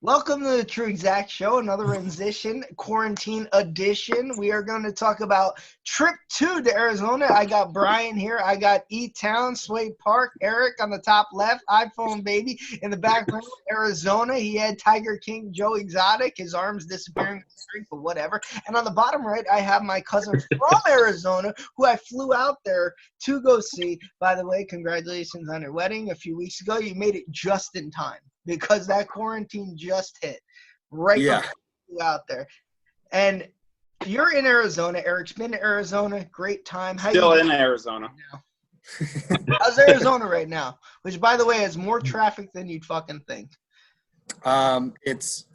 Welcome to the TruExact Show, another rendition, quarantine edition. We are going to talk about trip 2 to Arizona. I got Brian here. I got E-Town, Swaypark, Eric on the top left, iPhone baby. In the back room, Arizona, he had Tiger King, Joe Exotic. His arm's disappearing in the street, but whatever. And on the bottom right, I have my cousin from Arizona, who I flew out there to go see. By the way, congratulations on your wedding a few weeks ago. You made it just in time, because that quarantine just hit right before you out there. And you're in Arizona. Eric's been to Arizona. Great time. Still in Arizona. How's Arizona right now? Which, by the way, has more traffic than you'd fucking think. It's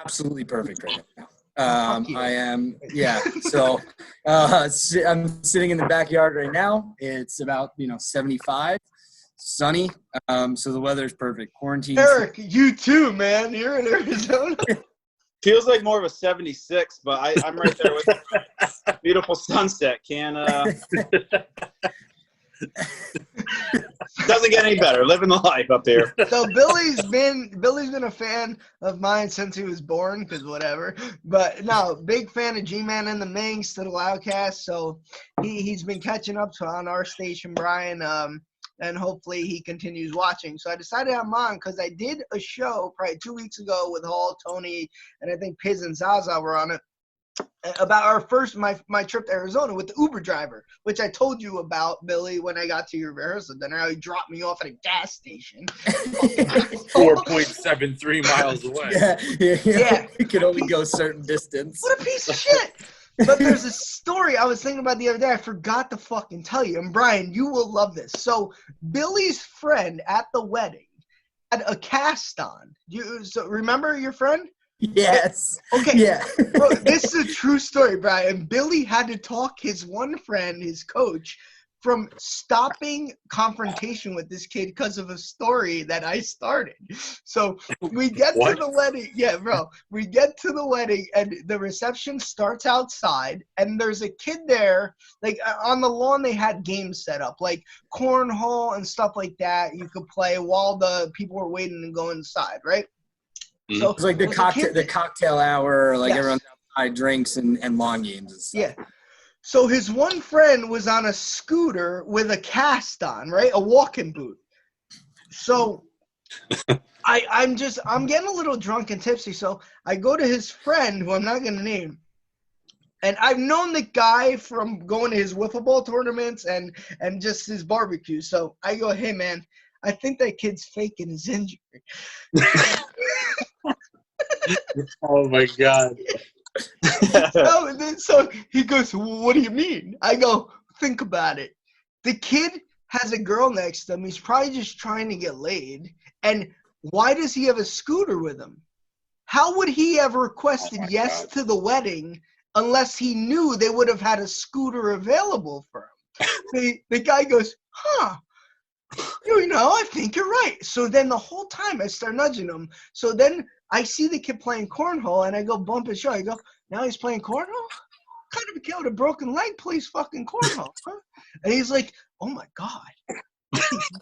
absolutely perfect right now. I am, So I'm sitting in the backyard right now. It's about 75. Sunny, so the weather's perfect. Quarantine. Eric, you too, man. You're in Arizona. Feels like more of a 76, but I'm right there with beautiful sunset. Doesn't get any better. Living the life up here. So Billy's been a fan of mine since he was born, because whatever. But no, big fan of G-Man and the Minx, Little Outcast. So he's been catching up on our station, Brian. And hopefully he continues watching. So I decided I'm on because I did a show probably 2 weeks ago with Hall, Tony, and I think Piz and Zaza were on it, about our first, my trip to Arizona with the Uber driver, which I told you about, Billy, when I got to your rehearsal dinner, how he dropped me off at a gas station. 4.73 miles away. Yeah. You can only go a certain distance. What a piece of shit. But there's a story I was thinking about the other day. I forgot to fucking tell you. And Brian, you will love this. So Billy's friend at the wedding had a cast on. So remember your friend? Yes. Okay. Yeah. Bro, this is a true story, Brian. Billy had to talk his one friend, his coach, from stopping confrontation with this kid because of a story that I started. So we get to the wedding. Yeah, bro. We get to the wedding, and the reception starts outside, and there's a kid there. Like, on the lawn, they had games set up, like cornhole and stuff like that. You could play while the people were waiting to go inside, right? Mm-hmm. So it's like the cocktail hour, like everyone's outside, drinks and lawn games and stuff. Yeah. So his one friend was on a scooter with a cast on, right? A walking boot. So I'm getting a little drunk and tipsy. So I go to his friend, who I'm not going to name. And I've known the guy from going to his wiffle ball tournaments and just his barbecue. So I go, hey, man, I think that kid's faking his injury. Oh, my God. So he goes, what do you mean? I go, think about it. The kid has a girl next to him. He's probably just trying to get laid. And why does he have a scooter with him? How would he have requested yes to the wedding unless he knew they would have had a scooter available for him? The guy goes, I think you're right. So then the whole time I start nudging him. So then I see the kid playing cornhole, and I go bump his show. I go, now he's playing cornhole? What kind of a kid with a broken leg plays fucking cornhole? Huh? And he's like, oh, my God.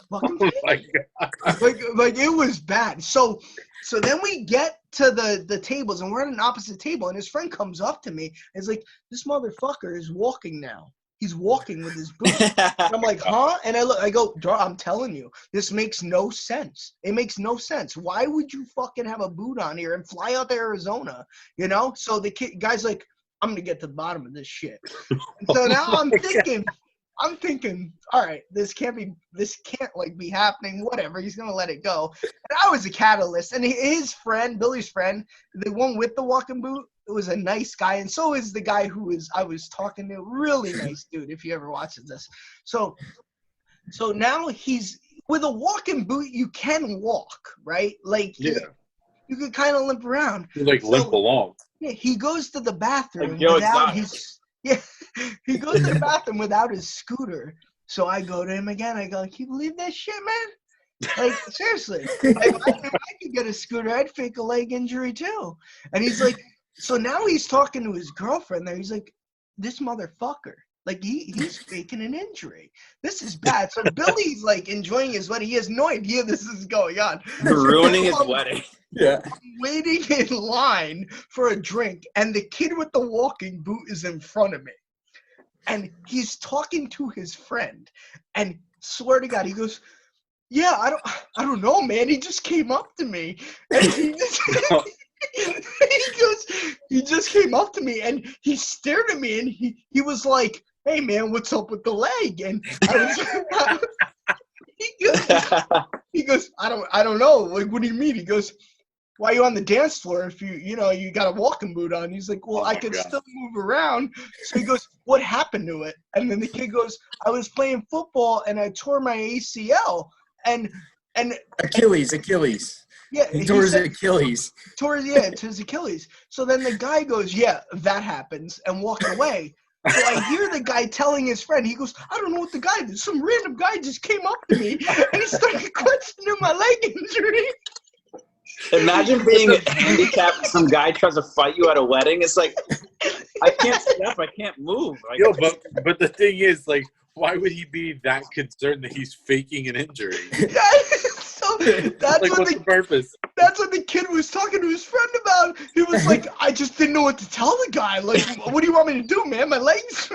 Fucking Oh my God. Like it was bad. So then we get to the tables, and we're at an opposite table, and his friend comes up to me and is like, this motherfucker is walking now. He's walking with his boots. And I'm like, huh? And I go, I'm telling you, this makes no sense. It makes no sense. Why would you fucking have a boot on here and fly out to Arizona? So the guy's like, I'm going to get to the bottom of this shit. And so now I'm thinking, all right, this can't like be happening. Whatever. He's going to let it go. And I was a catalyst. And his friend, Billy's friend, the one with the walking boot, it was a nice guy, and so is the guy I was talking to. Really nice dude, if you ever watches this. So now he's with a walking boot. You can walk, right? Like you could kind of limp around. You limp along. Yeah, he goes to the bathroom like without his. Yeah, he goes to the bathroom without his scooter. So I go to him again. I go, can you believe that shit, man? Like, seriously, if I could get a scooter, I'd fake a leg injury too. And he's like. So now he's talking to his girlfriend there. He's like, this motherfucker Like he's faking an injury. This is bad. So Billy's like enjoying his wedding. He has no idea this is going on. Ruining his wedding. Yeah. I'm waiting in line for a drink, and the kid with the walking boot is in front of me. And he's talking to his friend. And swear to God, he goes, yeah, I don't know, man. He just came up to me. And he just came up to me and he stared at me and he was like, hey man, what's up with the leg? And he goes, I don't know. Like, what do you mean? He goes, why are you on the dance floor if you got a walking boot on? He's like, well, I can still move around. So he goes, what happened to it? And then the kid goes, I was playing football and I tore my ACL and Achilles. Yeah, He tore his Achilles. It's his Achilles. So then the guy goes, yeah, that happens, and walks away. So I hear the guy telling his friend, he goes, I don't know what the guy did. Some random guy just came up to me, and he started questioning my leg injury. Imagine being handicapped. Some guy tries to fight you at a wedding. It's like, I can't step. I can't move. Like, Yo, but the thing is, like, why would he be that concerned that he's faking an injury? Yeah, so that's Like, what what's the purpose? That's what the kid was talking to his friend about. He was like, I just didn't know what to tell the guy. Like, what do you want me to do, man? My legs.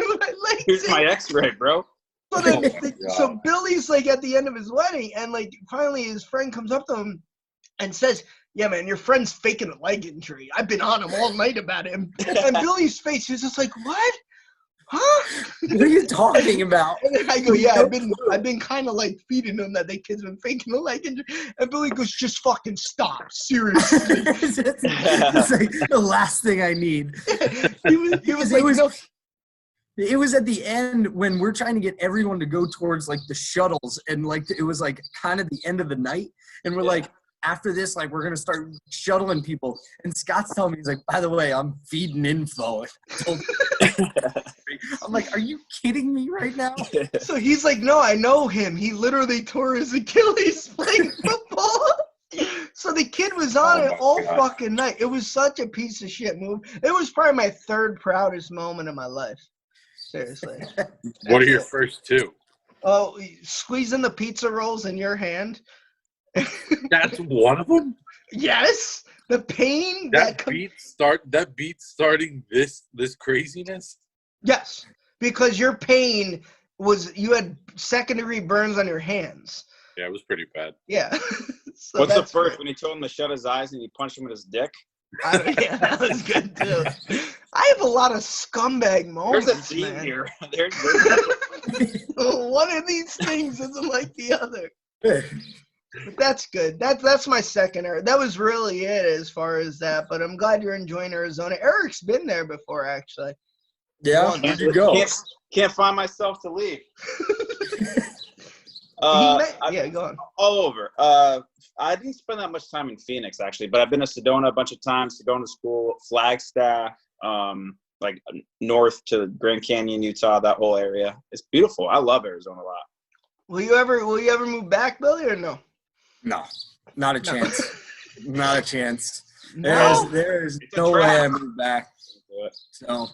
here's my X-ray, bro. So, then, Oh my God. so Billy's like at the end of his wedding, and like finally his friend comes up to him and says, yeah, man, your friend's faking a leg injury. I've been on him all night about it. And Billy's face is just like, what? Huh? What are you talking about? And then I go, yeah, I've been kind of like feeding him that the kid's been faking a leg injury. And Billy goes, just fucking stop, seriously. It's like the last thing I need. he was like, no. It was at the end when we're trying to get everyone to go towards like the shuttles, and like it was like kind of the end of the night, and we're like, after this, like we're gonna start shuttling people. And Scott's telling me, he's like, by the way, I'm feeding info. I'm like, are you kidding me right now? So he's like, no, I know him. He literally tore his Achilles playing football. So the kid was on it all fucking night. It was such a piece of shit move. It was probably my third proudest moment of my life. Seriously. What are your first two? Oh, squeezing the pizza rolls in your hand. That's one of them? Yes. The pain That beats starting this craziness? Yes. Because your pain was, you had second-degree burns on your hands. Yeah, it was pretty bad. Yeah. So what's the that's first great. when he told him to shut his eyes and you punched him with his dick? Yeah, that was good too. I have a lot of scumbag moments, There's a theme man. here. One of these things isn't like the other. But that's good. That's my second. That was really it as far as that. But I'm glad you're enjoying Arizona. Eric's been there before, actually. Yeah, where'd you go? Can't find myself to leave. Yeah, go on. All over. I didn't spend that much time in Phoenix, actually, but I've been to Sedona a bunch of times, Sedona School, Flagstaff, like north to Grand Canyon, Utah, that whole area. It's beautiful. I love Arizona a lot. Will you ever move back, Billy, or no? No, not a chance. Not a chance. No? There's It's a no way trap. I move back. So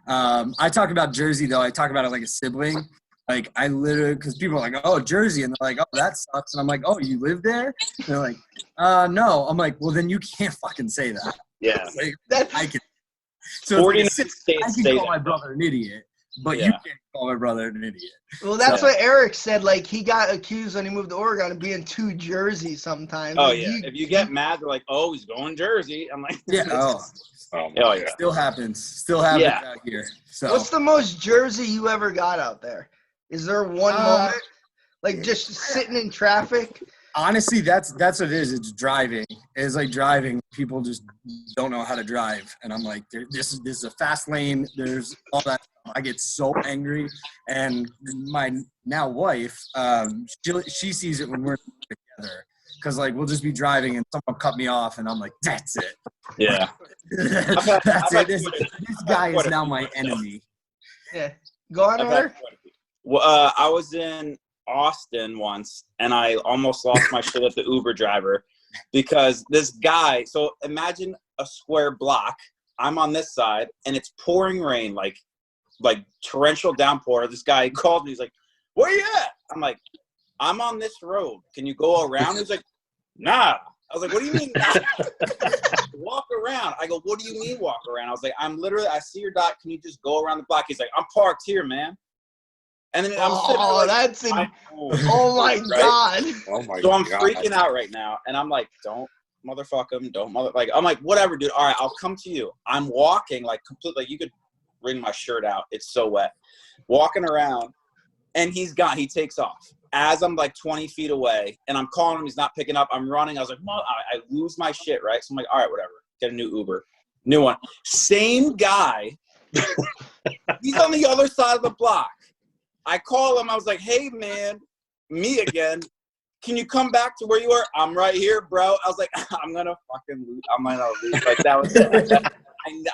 I talk about Jersey, though. I talk about it like a sibling. Like, I literally, because people are like, oh, Jersey. And they're like, oh, that sucks. And I'm like, oh, you live there? And they're like, no. I'm like, well, then you can't fucking say that. Yeah. Like, I can. So 49 states states I say can call that. my brother an idiot, but you Yeah. can't call my brother an idiot. Well, that's So- what Eric said. Like, he got accused when he moved to Oregon of being too Jersey sometimes. Oh, Like, yeah. If you get mad, they're like, oh, he's going Jersey. I'm like, Yeah. Oh, Oh, Oh, yeah. still happens Yeah. out here. So What's the most Jersey you ever got out there? Is there one moment? Like, just sitting in traffic? honestly, that's what it is. It's driving. It's like driving. People just don't know how to drive, and I'm like, this is a fast lane. There's all that. I get so angry, and my now wife, she sees it when we're together, because like we'll just be driving and someone cut me off, and I'm like, that's it. Yeah. That's I've it. had This guy is now my enemy. Yeah. Go on, Eric. Well, I was in Austin once, and I almost lost my shit at the Uber driver because this guy. So imagine a square block. I'm on this side, and it's pouring rain like like torrential downpour. This guy called me. He's like, "Where you at?" I'm like, "I'm on this road. Can you go around?" He's like, "Nah." I was like, "What do you mean, nah?" Walk around. I go, "What do you mean walk around?" I was like, I see your dot. Can you just go around the block? He's like, "I'm parked here, man." And then I'm sitting there like, oh my God. Oh my so I'm God. freaking out right now. And I'm like, don't motherfuck him. I'm like, whatever, dude. All right, I'll come to you. I'm walking like completely, like you could wring my shirt out. It's so wet. Walking around and he's gone. He takes off. As I'm like 20 feet away and I'm calling him, he's not picking up. I'm running. I was like, well, I lose my shit, right? So I'm like, all right, whatever. Get a new Uber. New one. Same guy. He's on the other side of the block. I call him. I was like, hey, man, me again. Can you come back to where you were? I'm right here, bro. I was like, I'm going to fucking lose. I'm going to lose. Like, that was it.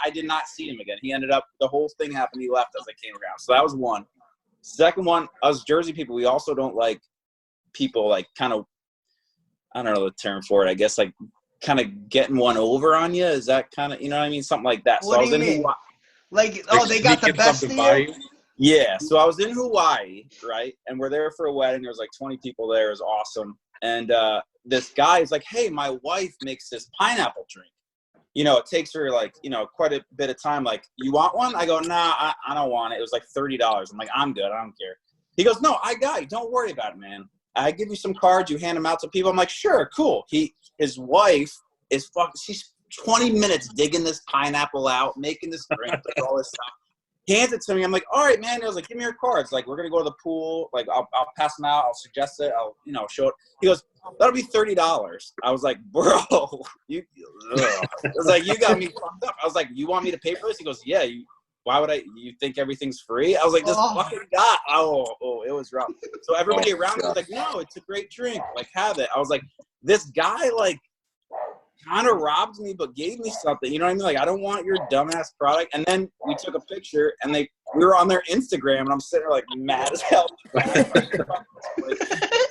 I did not see him again. He ended up, the whole thing happened. He left as I came around. So that was one. Second one, us Jersey people, we also don't like people like kind of, I don't know the term for it, I guess, like kind of getting one over on you. Is that kind of, you know what I mean? Something like that. What do you mean? Like, oh, they got the best of you? Yeah, so I was in Hawaii, right? And we're there for a wedding. There was like 20 people there. It was awesome. And this guy is like, hey, my wife makes this pineapple drink. You know, it takes her like, you know, quite a bit of time. Like, you want one? I go, nah, I don't want it. It was like $30. I'm like, I'm good. I don't care. He goes, no, I got you. Don't worry about it, man. I give you some cards. You hand them out to people. I'm like, sure, cool. His wife is she's 20 minutes digging this pineapple out, making this drink, like all this stuff. Hands it to me. I'm like, all right, man. I was like, give me your cards. Like, we're going to go to the pool. Like, I'll pass them out. I'll suggest it. I'll, you know, show it. He goes, that'll be $30. I was like, bro, I was like, you got me fucked up. I was like, you want me to pay for this? He goes, yeah. Why would you think everything's free? I was like, this fucking guy. Oh, it was rough. So everybody around me was like, no, it's a great drink. Like, have it. I was like, this guy, like, kind of robbed me but gave me something, you know what I mean? Like, I don't want your dumbass product. And then we took a picture and we were on their Instagram and I'm sitting there like mad as hell.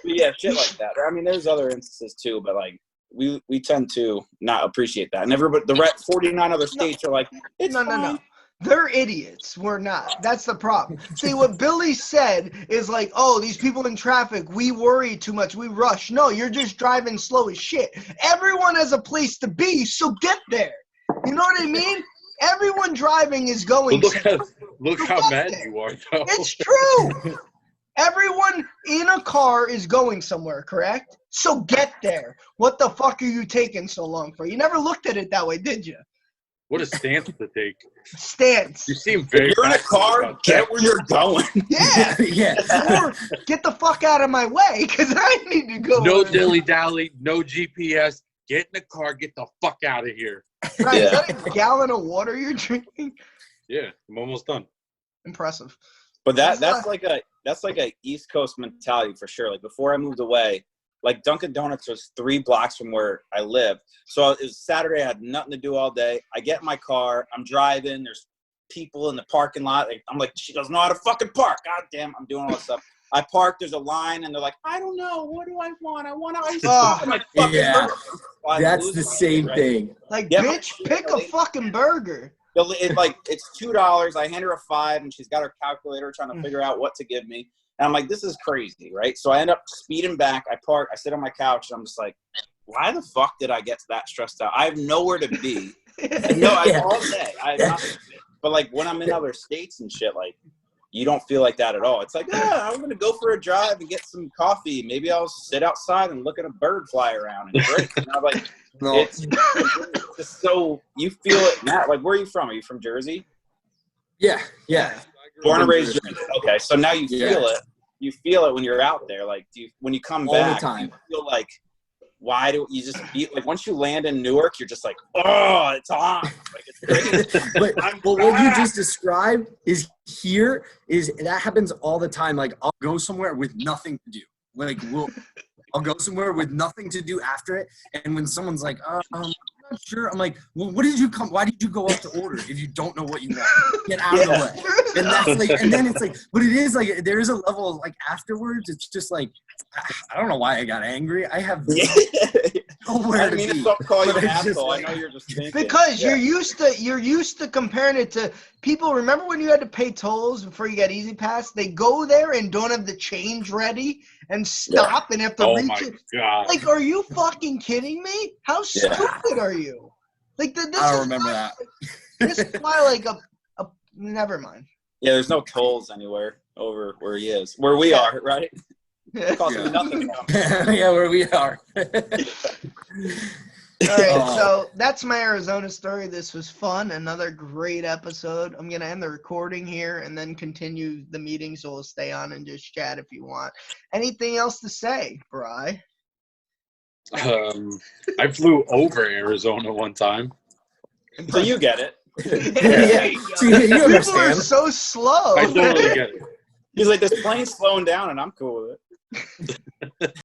Yeah, shit like that. I mean, there's other instances too, but like we tend to not appreciate that. And everybody, the 49 other states are like, it's fine. No. They're idiots. We're not. That's the problem. See, what Billy said is like, oh, these people in traffic, we worry too much. We rush. No, you're just driving slow as shit. Everyone has a place to be, so get there. You know what I mean? Everyone driving is going. Look how mad you are, though. It's true. Everyone in a car is going somewhere, correct? So get there. What the fuck are you taking so long for? You never looked at it that way, did you? What a stance to take. Stance. You seem very. If you're in a car, get where you're going. Yeah. Yeah. Or get the fuck out of my way, because I need to go. No dilly-dally, no GPS. Get in the car, get the fuck out of here. Right, is that a gallon of water you're drinking? Yeah, I'm almost done. Impressive. But that's like a East Coast mentality for sure. Like before I moved away, like Dunkin' Donuts was 3 blocks from where I lived. So it was Saturday. I had nothing to do all day. I get in my car. I'm driving. There's people in the parking lot. I'm like, she doesn't know how to fucking park. God damn, I'm doing all this stuff. I park. There's a line, and they're like, I don't know. What do I want? I want ice cream. Like, yeah, that's the same thing. Like, bitch, pick a fucking burger. It's $2. I hand her a $5, and she's got her calculator trying to figure out what to give me. And I'm like, this is crazy, right? So I end up speeding back. I park. I sit on my couch, and I'm just like, why the fuck did I get that stressed out? I have nowhere to be. All day. But like when I'm in other states and shit, like you don't feel like that at all. It's like, I'm gonna go for a drive and get some coffee. Maybe I'll sit outside and look at a bird fly around and drink. And I'm like, it's just so you feel it now. Like, where are you from? Are you from Jersey? Yeah. Born and raised Jersey. Okay, so now you feel it. You feel it when you're out there. Like, when you come all back, the time. you feel like, why do you just feel like once you land in Newark, you're just like, oh, it's on. Like, it's crazy. but what you just described is that happens all the time. Like, I'll go somewhere with nothing to do. Like, I'll go somewhere with nothing to do after it. And when someone's like, not sure. I'm like, well, what did you come? Why did you go up to order if you don't know what you want? Get out of the way. And that's like, and then it's like, but it is like, there is a level of like afterwards. It's just like, I don't know why I got angry. I have nowhere I to mean, be. it's call you But an it's just asshole. like- I know you're just thinking. Because you're used to comparing it to people. Remember when you had to pay tolls before you got Easy Pass? They go there and don't have the change ready and stop and have to Oh reach my it. god. Like, are you fucking kidding me? How stupid are you? Like, this I don't is remember why, that. This is why, like, never mind. Yeah, there's no tolls anywhere over where he is. Where we are, right? It costs me Yeah. nothing to come. Yeah, where we are. All right, Oh. so that's my Arizona story. This was fun. Another great episode. I'm going to end the recording here and then continue the meeting, so we'll stay on and just chat if you want. Anything else to say, Bri? I flew over Arizona one time. So you get it. Yeah. So you People are understand. so slow. I totally get it. He's like, this plane's slowing down, and I'm cool with it.